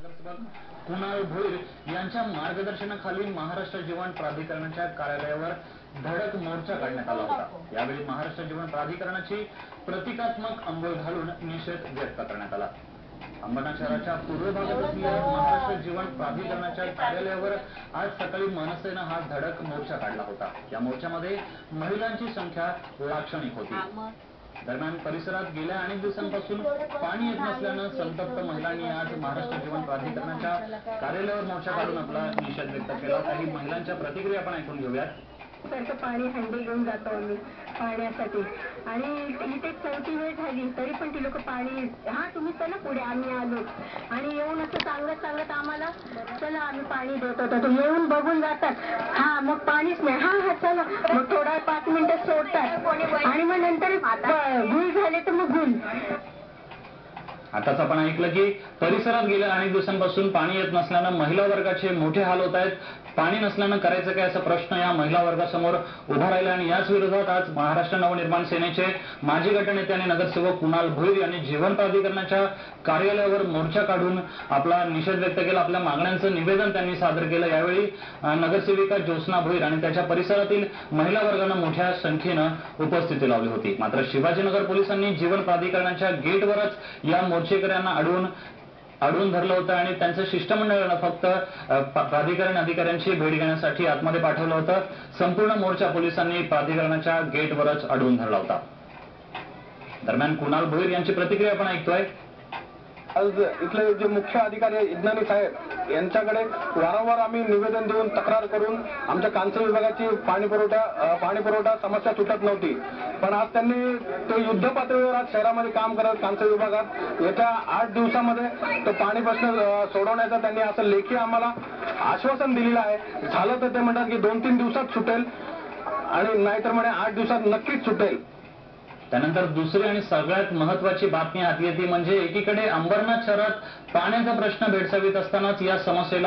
नगरसेवक कुणाल भोईर यांच्या मार्गदर्शनाखाली महाराष्ट्र जीवन प्राधिकरणाच्या कार्यालयावर धडक मोर्चा काढण्यात आला होता। यावेळी महाराष्ट्र जीवन प्राधिकरणाची प्रतिकात्मक अंघोळ घालून निषेध व्यक्त करण्यात आला। अंबरनाथ शहराच्या पूर्व भागातील महाराष्ट्र जीवन प्राधिकरणाच्या कार्यालयावर आज सकाळी मनसेनं हा धडक मोर्चा काढला होता। या मोर्चामध्ये महिलांची संख्या लाक्षणिक होती। दरम्यान परिसरात गेल्या अनेक दिवसांपासून पाणी येत नसल्यानं संतप्त महिलांनी आज महाराष्ट्र जीवन प्राधिकरणाच्या कार्यालयावर मोर्चा काढून आपला निषेध व्यक्त केला। काही महिलांच्या प्रतिक्रिया आपण ऐकून घेऊयात। सारखं पाणी हंडी घेऊन जातो आम्ही पाण्यासाठी आणि इथे चौथी वेळ झाली तरी पण ती लोक पाणी तुम्ही चला पुढे आम्ही आलो आणि येऊन असं सांगत आम्हाला चला आम्ही पाणी देत होतो। येऊन बघून जातात मग पाणीच नाही चला मग थोडा 5 मिनिटं सोडतात आणि मग नंतर गुल झाले तर मग गुल। आताच आपण ऐकलं की परिसरात गेल्या अनेक दिवसांपासून पाणी येत नसल्यानं महिला वर्गाचे मोठे हाल होत आहेत। पाणी नसल्यानं करायचं काय असा प्रश्न या महिला वर्गासमोर उभा राहिला आणि याच विरोधात आज महाराष्ट्र नवनिर्माण सेनेचे माजी गटनेते आणि नगरसेवक कुणाल भोईर यांनी जीवन प्राधिकरणाच्या कार्यालयावर मोर्चा काढून आपला निषेध व्यक्त केला। आपल्या मागण्यांचं निवेदन त्यांनी सादर केलं। यावेळी नगरसेविका ज्योत्स्ना भोईर आणि त्याच्या परिसरातील महिला वर्गानं मोठ्या संख्येनं उपस्थिती लावली होती। मात्र शिवाजीनगर पोलिसांनी जीवन प्राधिकरणाच्या गेटवरच या मोर्चेकऱ्यांना अडवून धरलं होतं आणि त्यांचं शिष्टमंडळानं फक्त प्राधिकरण अधिकाऱ्यांची भेट घेण्यासाठी आतमध्ये पाठवलं होतं। संपूर्ण मोर्चा पोलिसांनी प्राधिकरणाच्या गेटवरच अडवून धरला होता। दरम्यान कुणाल भोईर यांची प्रतिक्रिया आपण ऐकतोय। आज इथले जे मुख्य अधिकारी इज्ञानी साहेब यांच्याकडे वारंवार आम्ही निवेदन देऊन तक्रार करून आमच्या कांस्य विभागाची पाणी पुरवठा समस्या सुटत नव्हती, पण आज त्यांनी ते युद्ध पातळीवर आज शहरामध्ये काम करत कांस्य विभागात येत्या 8 दिवसामध्ये तो पाणी प्रश्न सोडवण्याचा त्यांनी असं लेखी आम्हाला आश्वासन दिलेलं आहे। झालं तर ते म्हणतात की 2-3 दिवसात सुटेल आणि नाहीतर म्हणे 8 दिवसात नक्कीच सुटेल। त्यानंतर दुसरी आणि सगळ्यात महत्त्वाची बातमी हाती येते म्हणजे एकीकडे अंबरनाथ शहरात पाण्याचा प्रश्न भेडसावत असतानाच या समस्येला